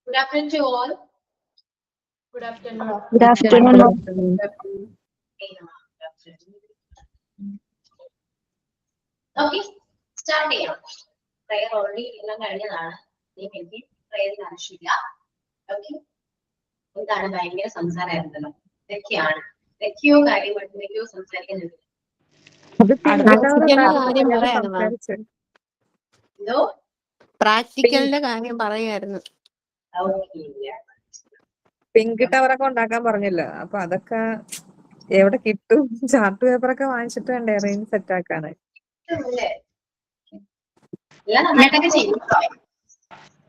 Good afternoon to all. Good afternoon. Good afternoon. Okay, start ചെയ്യാം. Prayer already എല്ലാം കഴിഞ്ഞതാണ്. എനിക്ക് പ്രയറിന് ആവശ്യമില്ല. ഓക്കെ, എന്താണ് ഭയങ്കര സംസാരമായിരുന്നല്ലോ. ഇതൊക്കെയാണ് ഇതൊക്കെയോ കാര്യമായിട്ടോ സംസാരിക്കുന്നുണ്ട്. എന്തോ പ്രാക്ടിക്കലിന്റെ കാര്യം പറയായിരുന്നു. പിങ്ക് ടവറൊക്കെ ഉണ്ടാക്കാൻ പറഞ്ഞല്ലോ. അപ്പൊ അതൊക്കെ എവിടെ കിട്ടും? ചാർട്ട് പേപ്പറൊക്കെ വാങ്ങിച്ചിട്ട് വേണ്ടേ അറേഞ്ച് സെറ്റ് ആക്കാന്.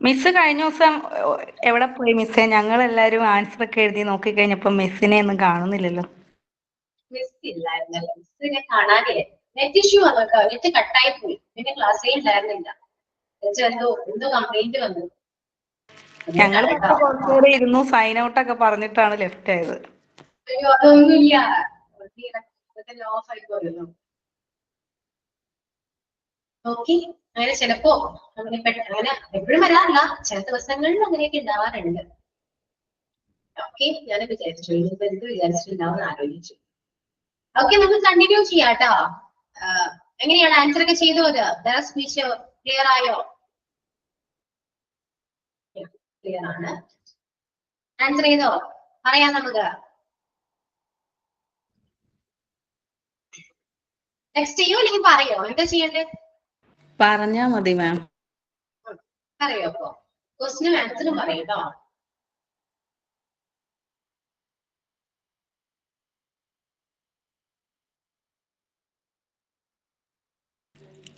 മിസ് കഴിഞ്ഞ ദിവസം എവിടെ പോയി മിസ്സേ? ഞങ്ങൾ എല്ലാരും ആൻസർ ഒക്കെ എഴുതി നോക്കി കഴിഞ്ഞപ്പോ മിസ്സിനെ ഒന്നും കാണുന്നില്ലല്ലോ. മിസ് ഇല്ലായിരുന്നല്ലോ. മിസ്സിനെ കാണാനേ നെറ്റ് ഇഷ്യൂ വന്നു കേട്ടോ. നെറ്റ് കട്ടായി പോയി. പിന്നെ ക്ലാസ്സേ ഉണ്ടായിരുന്നില്ല. എന്തോ കംപ്ലൈന്റ് വന്നു. ഞങ്ങൾ കുറച്ചുകൂടെ ഇരുന്നു സൈൻ ഔട്ട് ഒക്കെ പറഞ്ഞിട്ടാണ് ലെഫ്റ്റ് ആയത്. അയ്യോ അതൊന്നുമില്ല. ഓഫ് ആയിപ്പോയല്ലോ. ഓക്കെ, അങ്ങനെ ചിലപ്പോ അങ്ങനെ എപ്പോഴും വരാറില്ല, ചില ദിവസങ്ങളിൽ അങ്ങനെയൊക്കെ ഉണ്ടാവാറുണ്ട്. ഓക്കെ, ഞാൻ വിചാരിച്ചു ഇനിയിപ്പോ എന്ത് വിചാരിച്ചിട്ടുണ്ടാവും ആലോചിച്ചു. ഓക്കെ, നമുക്ക് കണ്ടിന്യൂ ചെയ്യാം കേട്ടോ. എങ്ങനെയാണ് ആൻസർ ഒക്കെ ചെയ്തു? സ്പീച്ച് ക്ലിയർ ആയോ? ക്ലിയർ ആണ്. ആൻസർ ചെയ്തോ? പറയാം നമുക്ക്. ടെക്സ്റ്റ് ചെയ്യോ അല്ലെങ്കിൽ പറയോ? എന്താ ചെയ്യണ്ടേ? പറഞ്ഞാ മതി മാം. പറയോ? അപ്പൊ ക്വസ്റ്റിനും ആൻസറും പറയൂട്ടോ.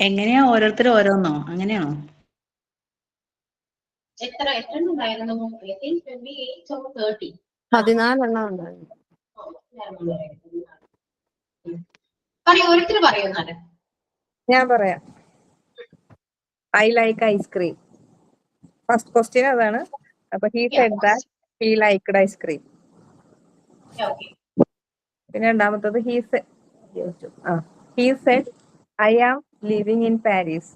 എങ്ങനെയാ ഓരോരുത്തരും ഓരോന്നോ? അങ്ങനെയാണോ? എത്ര ഉണ്ടായിരുന്നു? 14 ഉണ്ടായിരുന്നു. പറയൂ, ഓരോരുത്തർ പറയൂ. എന്നാല് ഞാൻ പറയാം. I like ice cream. First question അതാണ്. അപ്പൊ he said that he liked ice cream. പിന്നെ രണ്ടാമത്തത് he said I am living in Paris.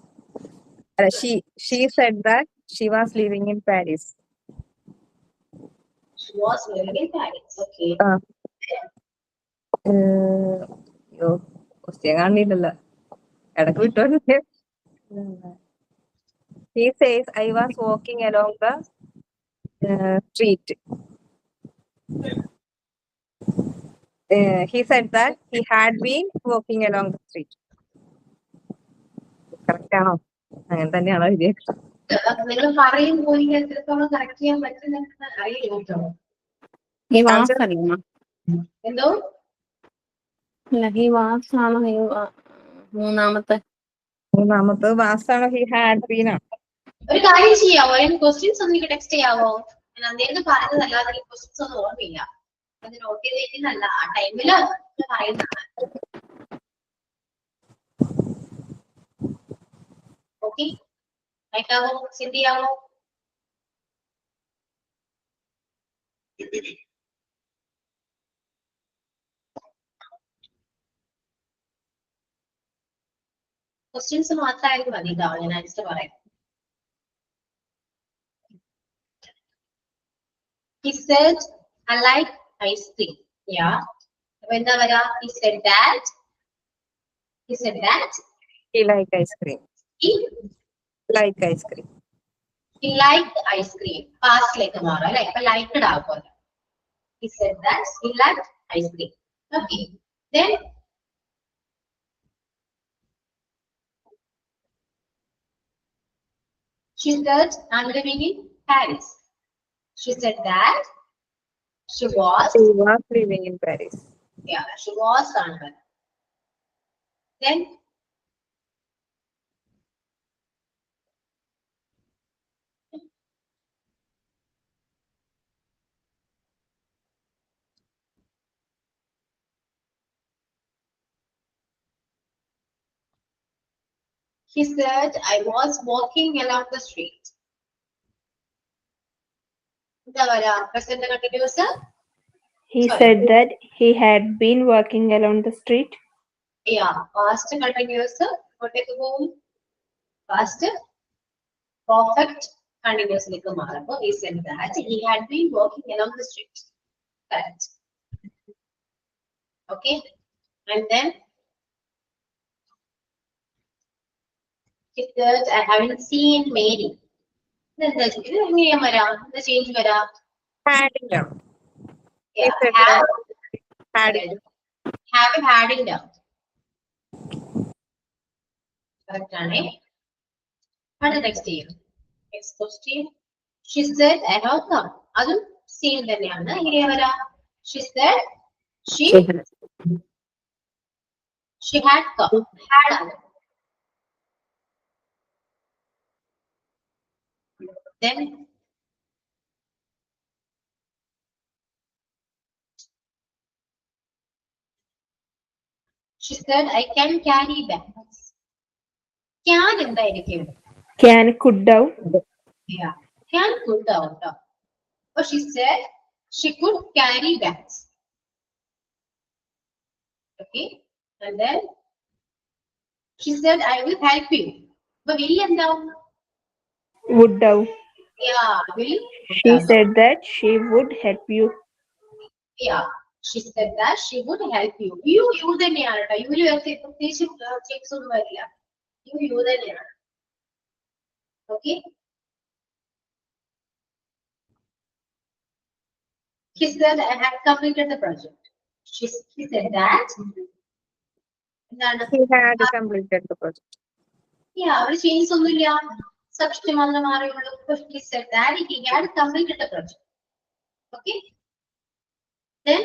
അല്ല, she said that she was living in Paris. Question കാണില്ലല്ലോ, ഇടക്ക് വിട്ടോണ്ട്. He says I was walking along the street. He said that he had been walking along the street. Correct ആണോ? അങ്ങനെ തന്നെയാണോ എഴുതിയത്? നിങ്ങൾ പറയുമ്പോൾ എത്രത്തോളം കറക്റ്റ് ചെയ്യാൻ പറ്റുന്ന അറിയില്ല. എന്തോ മൂന്നാമത്തെ വാസാണോ? ഹി ഹാഡ് ബീൻ ആണ്. ഒരു കാര്യം ചെയ്യാവോ? ക്വസ്റ്റ്യൻസ് ഒന്നും എനിക്ക് ടെക്സ്റ്റ് ചെയ്യാവോ? ഞാൻ അന്നേരം പറഞ്ഞതല്ലാതെ ക്വസ്റ്റ്യൻസ് ഒന്നും ഓർമ്മയില്ല. അത് നോട്ട് ചെയ്തേക്കുന്നല്ല, ആ ടൈമില് പറയുന്നതാണ്. ഓക്കെ, കേൾക്കാവോ? സെൻഡ് ചെയ്യാവോ? ക്വസ്റ്റ്യൻസ് മാത്രമായത് മതി കേട്ടോ, ഞാൻ ആൻസർ പറയാം. He said, I like ice cream. Yeah. When he said that. He said that. He liked ice cream. He liked ice cream. He liked ice cream. Past like tomorrow. Liked it out. He said that he liked ice cream. Okay. Then she said, I'm living in Paris. She said that she was living in Paris. Yeah, she was on her. Then he said, I was walking along the street. He said that he had been walking along the street. Yeah, past continuous. Past perfect കണ്ടിന്യൂസിലേക്ക് മാറുമ്പോൾ he said that he had been walking along the street. Correct. Okay. And then he said, I haven't seen Mary. ഇതെന്താ ഇത് എങ്ങനെയാ വരാം? എന്താ change വരാം? ഹാഡില്ല. He Yeah, said have ഹാഡില്ല. had it down. Correct ആണേ. അടുത്ത next ചെയ്യും. Next question. She said, I have come. അതും സെയിം തന്നെയാണ്. എങ്ങനെയാ വരാ? She said, she had come. Had ആണ്. Then she said, I can carry bags. Can എന്തായിരിക്കും? Can could down. Yeah. Can could out. But she said she could carry bags. Okay. And then she said, I will help you. But will and down. Would down. Yeah. Will. She said that she would help you. Yeah. She said that she would help you. You തന്നെയാണ് കേട്ടോ. You പ്രത്യേകിച്ച് checks ഒന്നും വരില്ല. You തന്നെയാണ്. Okay. He said, I had completed the project. He said that. എന്താണ്? He had completed the project. Yeah, അവിടെ change ഒന്നുമില്ല. Subject മാത്രം മാറിയുള്ളൂ. He said that he had completed the project. Okay. Then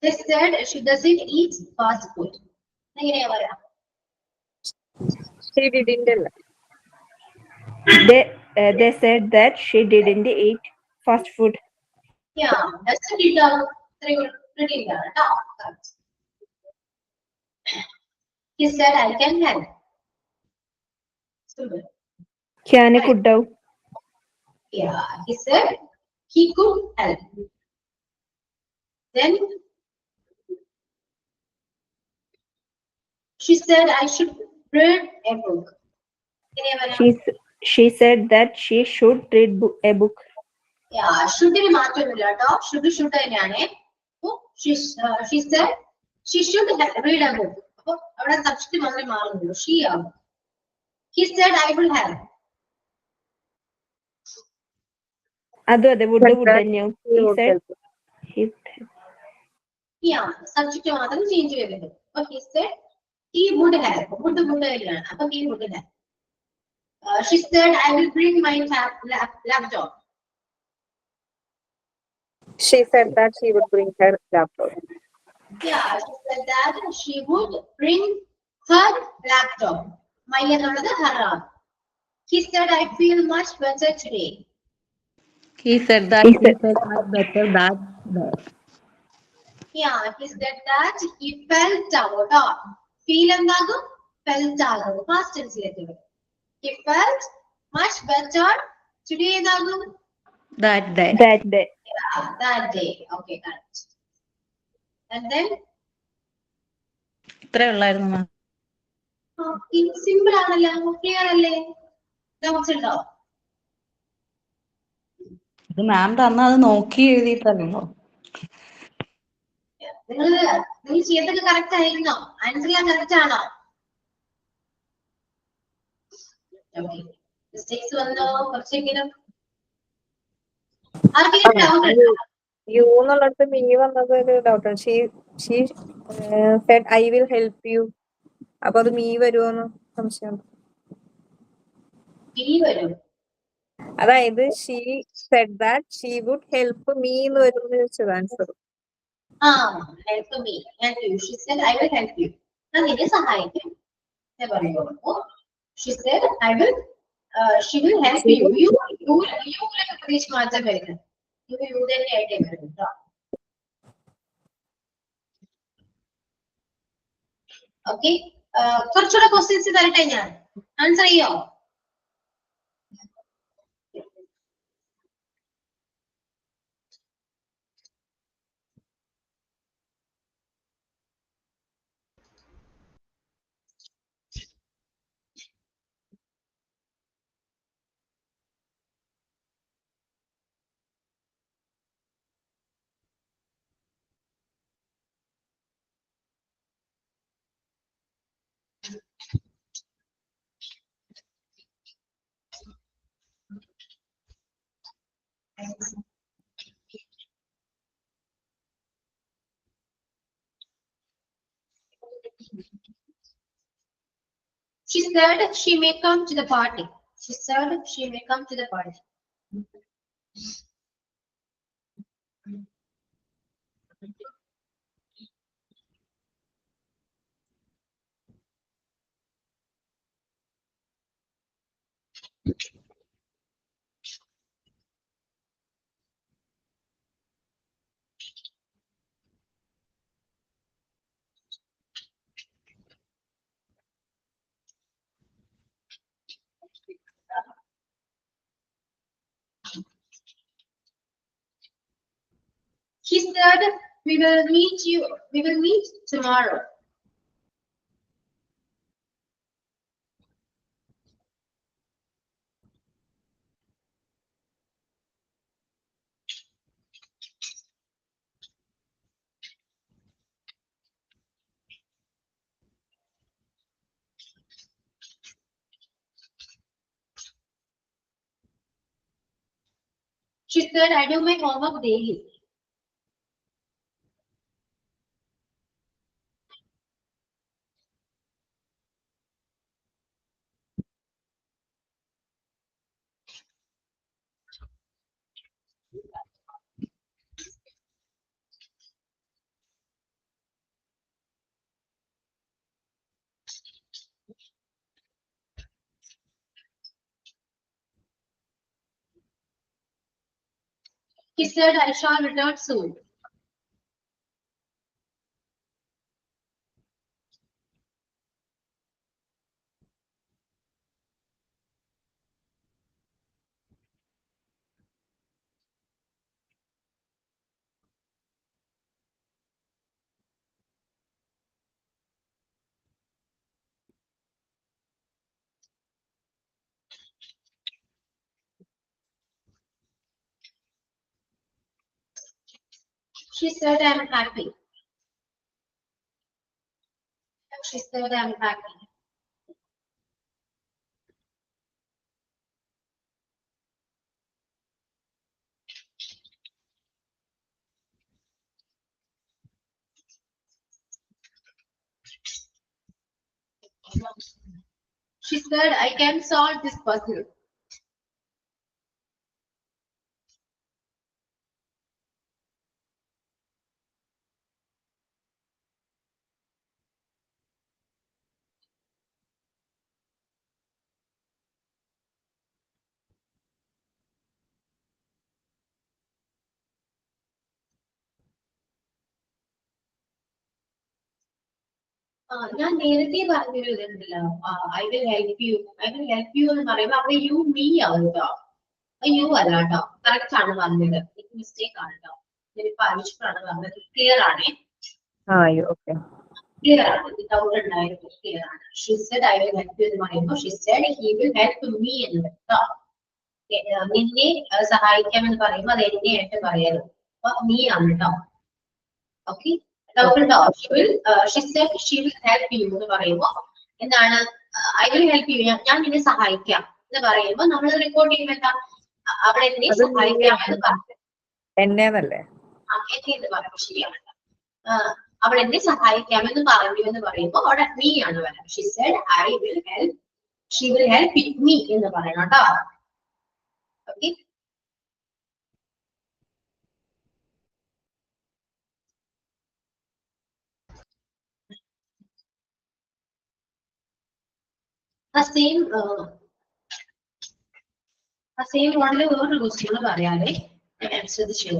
they said she doesn't eat fast food. എങ്ങനെയാ പറയാ? She didn't അല്ല. They said that she didn't eat fast food. Yeah, doesn't eat down. Pretty down. He said, I can help. Simple. Can could down. Yeah, he said he could help. Then she said I should read a book. She said that she should read a book. Yeah, should മാറ്റമില്ല കേട്ടോ. should തന്നെയാണ്. She said she should read a book. അപ്പൊ അവിടെ subject മാത്രമേ മാറുന്നുള്ളൂ. She ആവും. He said I will help. അതും അതെ would തന്നെയാവും. He said he Yeah, subject മാത്രം ചേഞ്ച് ചെയ്തിട്ടുണ്ട്. അപ്പൊ he said he would help. would തന്നെയാണ്. അപ്പൊ he would help. She said I will bring my laptop. She said that she would bring her laptop. Yeah, she said that she would bring her laptop. My എന്നുള്ളത് her ആണ്. He said I feel much better today. He said that he felt much better that day. Yeah, he said that he felt കേട്ടോ. Feel എന്താകും? Felt ആകും. Past tense ലേക്ക് വരും. He felt much better today എന്താകും? That day. that day. Yeah, that day. Okay, correct. And then ഇത്രേ ഉള്ളായിരുന്നു മാം. Simple ആണല്ലോ. Clear അല്ലേ? Doubts ഉണ്ടോ? ഇത് മാം തന്ന അത് നോക്കി എഴുതിയിട്ടല്ലോ. നിങ്ങൾ ചെയ്തൊക്കെ കറക്റ്റ് ആയിരുന്നോ? ആൻസർ എല്ലാം കറക്റ്റ് ആണോ? മിസ്റ്റേക്സ് വന്നോ കുറച്ചെങ്കിലും? ആർക്കെങ്കിലും ഡൗട്ട് ഉണ്ടോ? യു എന്നുള്ളിടത്ത് മീ വന്നത് ഒരു ഡൗട്ടാണ്. She said I will help you. അപ്പൊ അത് മീ വരുമോന്ന് സംശയം. ബി വരും. അതായത് she said that she would help me എന്ന് വരുമെന്ന് ചോദിച്ചത് answer. Help me. She said I will help you. ഞാൻ നിന്നെ സഹായിക്കും എന്ന് പറയുള്ളൂ. She said I will she will help you. യൂലൊക്കെ പ്രതീക്ഷ മാറ്റം വരുന്നത്. യു തന്നെ ആയിട്ടേ വരും കേട്ടോ. ഓക്കെ, കുറച്ചുകൂടെ ക്വസ്റ്റ്യൻസ് തരട്ടെ ഞാൻ. ആൻസർ ചെയ്യോ? said she may come to the party. She said she may come to the party. He said we will meet tomorrow. She said I do my homework daily. He said I shall return soon. She said I'm happy. She said I'm happy. She said I can solve this puzzle. ഞാൻ നേരത്തെ പറഞ്ഞൊരു ഇതുണ്ടല്ലോ I will help you എന്ന് പറയുമ്പോൾ അവിടെ U me ആവും കേട്ടോ. U അല്ല കേട്ടോ, കറക്റ്റ് ആണ് പറഞ്ഞത്, മിസ്റ്റേക്ക് ആണ് കേട്ടോ. ആവശ്യമാണ് പറഞ്ഞത്, ക്ലിയർ ആണേ, ഓക്കെ. ക്ലിയർ ആണ്, ഡൗട്ട് ഉണ്ടായിരുന്നു, ക്ലിയർ ആണ്. She said I will help you എന്ന് പറയുമ്പോൾ she said he will help me എന്ന് കേട്ടോ. നിന്നെ സഹായിക്കാമെന്ന് പറയുമ്പോൾ അത് എന്നെ ആയിട്ട് പറയാലോ, അപ്പൊ നീ ആണ് കേട്ടോ. ഓക്കെ, ഡൗട്ടുണ്ടോ? She said she will help you എന്ന് പറയുമ്പോൾ എന്താണ്, ഐ വിൽ ഹെൽപ്പ് യു, ഞാൻ നിന്നെ സഹായിക്കാം എന്ന് പറയുമ്പോൾ നമ്മൾ റിപ്പോർട്ട് ചെയ്യുമ്പോൾ എന്താ, അവിടെ എന്നെ സഹായിക്കാം എന്ന് പറഞ്ഞു. എന്നേന്നല്ലേ? എന്നെ പറഞ്ഞു, ശരിയാണ്. അവൾ എന്നെ സഹായിക്കാമെന്ന് പറഞ്ഞു എന്ന് പറയുമ്പോൾ അവിടെ മീ ആണ് വരാം. She said I will help, she will help me എന്ന് പറയണം കേട്ടോ. ഓക്കെ, സെയിം മോഡല് വേറൊരു ക്വസ്റ്റ്യൻ പറയാതെ ശ്രദ്ധിച്ചു.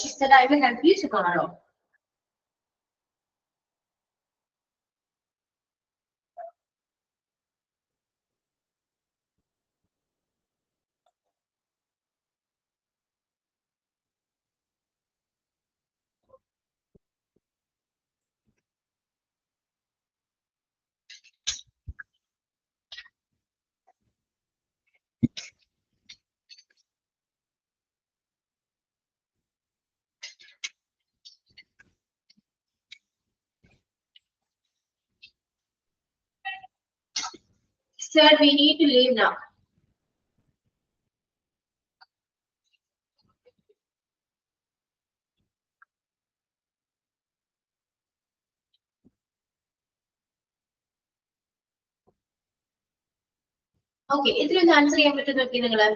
She said I will help you tomorrow. Sir, we need to leave now. Okay, ഇതിലൊന്ന് ആൻസർ ചെയ്യാൻ പറ്റും നോക്കി നിങ്ങള്.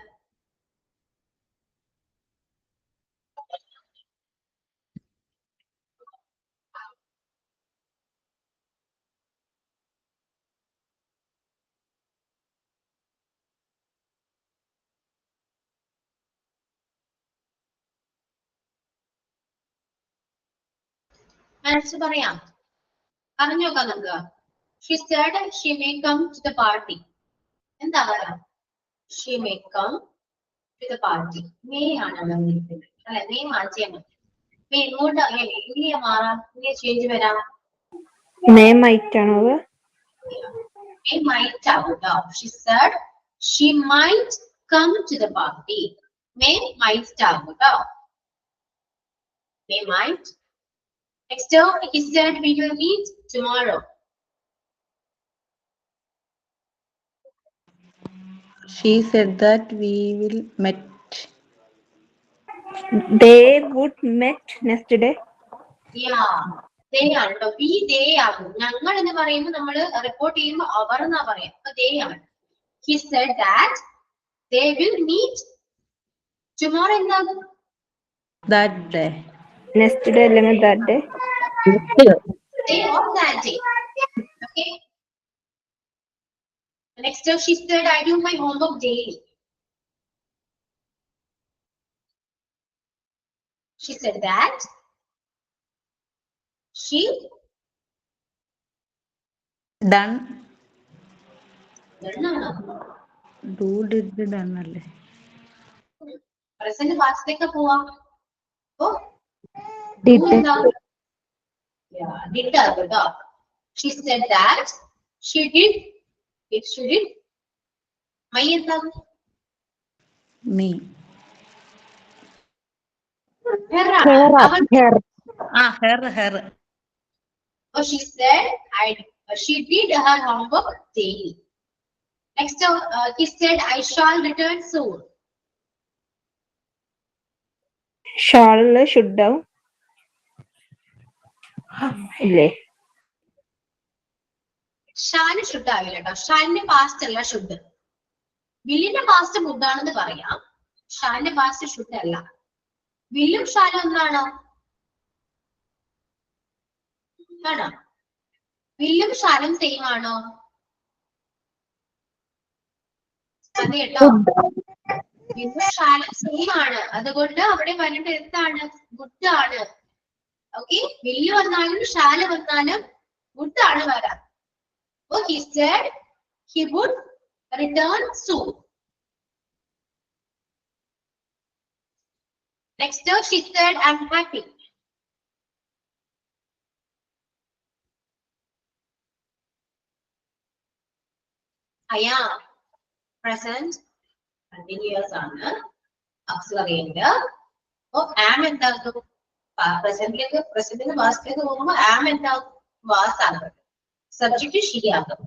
ആൻസർ പറയാം, പറഞ്ഞു നോക്കാം നമുക്ക്. She said she may come to the party. എന്താ പറയാ? She may come to the party. May ആണ് അവിടെ വന്നിരിക്കുന്നത് അല്ലെ? May മാറ്റിയാൽ മതി. May ഇങ്ങോട്ട് ഇങ്ങനെ മാറാം, ഇങ്ങനെ ചേഞ്ച് വരാം. May might ആണോ? May might ആവും ട്ടോ. She said she might come to the party. May might ആവും ട്ടോ. May might. Next, he said we will meet tomorrow. She said that we will meet. They would met next day. Yeah, they ആണ് ട്ടോ. We they ആകും. ഞങ്ങൾ എന്ന് പറയുമ്പോൾ നമ്മൾ report ചെയ്യുമ്പോൾ അവർ എന്നാ പറയാം. അപ്പൊ they ആണ്. He said that they will meet tomorrow. എന്താകും? That day. Next day അല്ലെങ്കിൽ that day. Day or that day. Okay. Next, she said I do my homework daily. She said that she Done. do did done അല്ലേ? present pastലേക്ക് പോവാം. Oh, Did. Yeah, did കേട്ടോ. She said that she did. If she did, my എന്താകും? Me. Her. Her. Oh, she said she did her homework daily. Next, he said I shall return soon. Shall should ആവും ഇല്ലേ? Shaan should ആവില്ല കേട്ടോ. ഷാനിന്റെ past അല്ല should. വില്ലിന്റെ past would ആണെന്ന് പറയാം. ഷാനിന്റെ past should അല്ല. വില്ലും ഷാനും ഒന്നാണോ? ആണോ? വില്ലും ഷാനും സെയിം ആണോ? അതെ കേട്ടോ. വില്ലും ഷാനും സെയിം ആണ്. അതുകൊണ്ട് അവിടെ വരേണ്ട എന്താണ്? ഗുഡ് ആണ്. ഓക്കെ, വില്ല് വന്നാലും ഷാല് വന്നാലും ഗുഡ് ആണ് വരാം. Oh, he said he would return soon. Next, she said I'm happy. I am present continuous ആണ്. auxiliary ഉണ്ട്. Oh, am എന്താകും? പ്രസന്റിന്റെ വാസ്തേക്ക് പോകുമ്പോൾ am എന്താകും? was ആണ്. Subject she ആകും.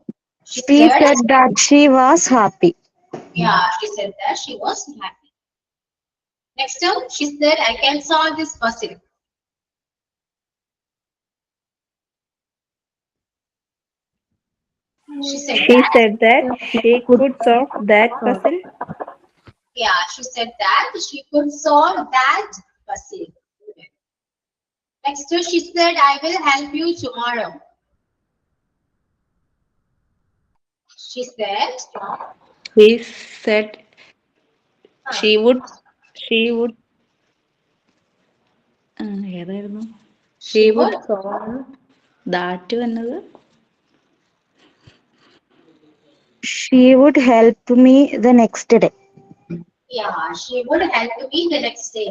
She said that she was happy. Yeah, she said that she was happy. Next up, she said I can solve this puzzle. She said that she could solve that puzzle. Yeah, she said that she could solve that puzzle. Next, she said I will help you tomorrow. She said He said she would. ഏതായിരുന്നു? She would solve that എന്നത്. She would help me the next day. Yeah, she would help me the next day.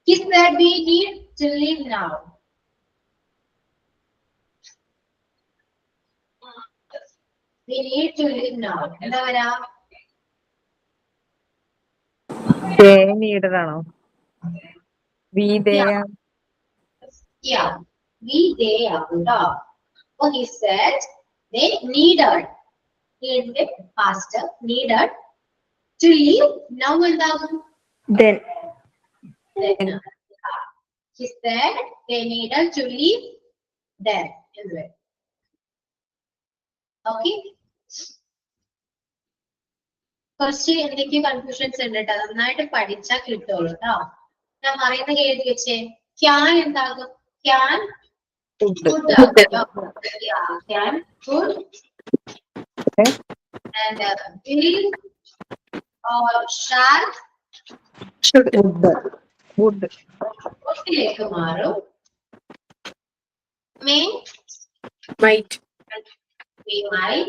He said we need to leave now. We need to leave now. എന്താ പറയാ? they needed ആണോ? we they Yeah. Yeah, we they ആകും ട്ടോ. Oh, he said they needed. Needed past needed to leave now എന്താകും? Then Then. He said they needed to leave then. Okay. കുറച്ച് എന്തൊക്കെയോ confusions ഉണ്ട് കേട്ടോ. നന്നായിട്ട് പഠിച്ചാൽ കിട്ടുള്ളൂ കേട്ടോ. ഞാൻ പറയുന്നത് എഴുതി വെച്ചേ. ക്യാൻ എന്താകും? ക്യാൻ ഫുഡ് ആകും. Can could and will shall would ലേക്ക് മാറും. May might we might.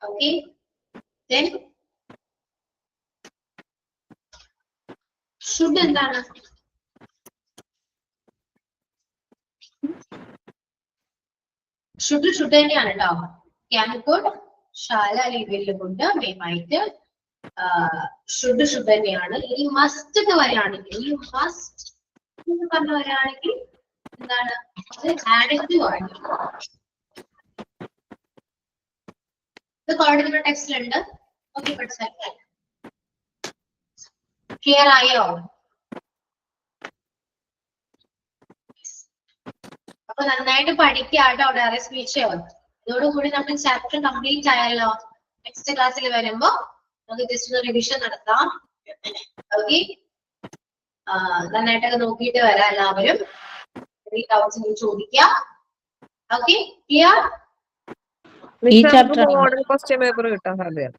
Okay. Then should എന്താണ്? should തന്നെയാണ് കേട്ടോ. can could shall അല്ലെങ്കിൽ will കൊണ്ട് may might should തന്നെയാണ്. ഇനി must എന്ന് പറയുകയാണെങ്കിൽ ഈ must എന്ന് പറഞ്ഞു വരികയാണെങ്കിൽ എന്താണ്? അത് adjective ആണ്. ഇത് കോഡിന്റെ ടെക്സ്റ്റിലുണ്ട്. ഓക്കെ പഠിച്ചാൽ ക്ലിയർ ആയോ? അപ്പൊ നന്നായിട്ട് പഠിക്കാട്ടോ ഡയറക്റ്റ് സ്പീച്ച്. ഇതോടുകൂടി നമ്മൾ ചാപ്റ്റർ കംപ്ലീറ്റ് ആയല്ലോ. നെക്സ്റ്റ് ക്ലാസ്സിൽ വരുമ്പോ നമുക്ക് ജസ്റ്റ് ഒരു റിവിഷൻ നടത്താം. ഓക്കെ, നന്നായിട്ടൊക്കെ നോക്കിയിട്ട് വരാം എല്ലാവരും. ഡൗട്ട്സ് ചോദിക്കാം. Okay, clear? Model question paper കിട്ടാൻ സാധ്യത.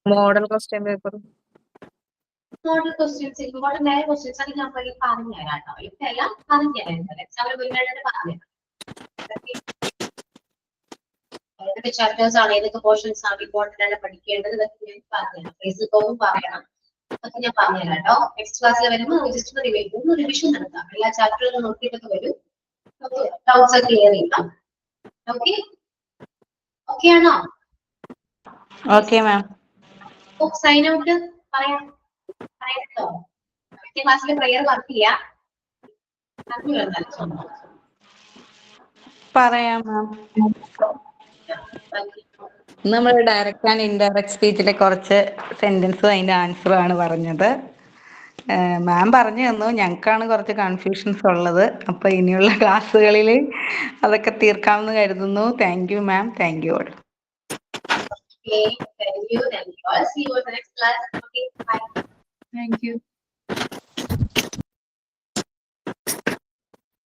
Model question paper model questions important ആയ ക്വസ്റ്റ്യൻസ് ആണ് ഞാൻ പറഞ്ഞു തരാം കേട്ടോ. ഇതെല്ലാം പറഞ്ഞു തരാം. എക്സാമിൽ മുന്നോട്ട് പറഞ്ഞു തരാം. ഏതൊക്കെ ചാപ്റ്റേഴ്സ് ആണ്, ഏതൊക്കെ പോർഷൻസ് ആണ് ഇമ്പോർട്ടന്റ് ആയിട്ട് പഠിക്കേണ്ടത് ഇതൊക്കെ ഞാൻ പറഞ്ഞു തരാം. ഫേസ്ബുക്കും പറയണം, അതൊക്കെ ഞാൻ പറഞ്ഞു തരാം കേട്ടോ. നെക്സ്റ്റ് ക്ലാസ്സിൽ വരുമ്പോൾ ജസ്റ്റ് റിവിഷൻ നടത്താം. എല്ലാ ചാപ്റ്ററുകളും നോക്കിയിട്ടൊക്കെ വരും. ഡൗട്ട്സ് ക്ലിയർ ചെയ്യാം. ഓക്കെ, ഓക്കെ ആണോ? Okay ma'am. സൈൻ ഔട്ട് പറയാം പറയട്ടോ. അടുത്ത ക്ലാസ്സിൽ പ്രയർ വർക്ക് ചെയ്യാം. പറയാം മാം. നമ്മൾ ഡയറക്റ്റ് ആൻഡ് ഇൻഡയറക്റ്റ് സ്പീച്ചിലെ കുറച്ച് സെന്റൻസും അതിന്റെ ആൻസറും ആണ് പറഞ്ഞത്. മാം പറഞ്ഞു തന്നു. ഞങ്ങൾക്കാണ് കുറച്ച് കൺഫ്യൂഷൻസ് ഉള്ളത്. അപ്പൊ ഇനിയുള്ള ക്ലാസ്സുകളിൽ അതൊക്കെ തീർക്കാമെന്ന് കരുതുന്നു. Thank you ma'am. Thank you all. Okay, thank you. All. See you in the next class. Okay, bye. Thank you.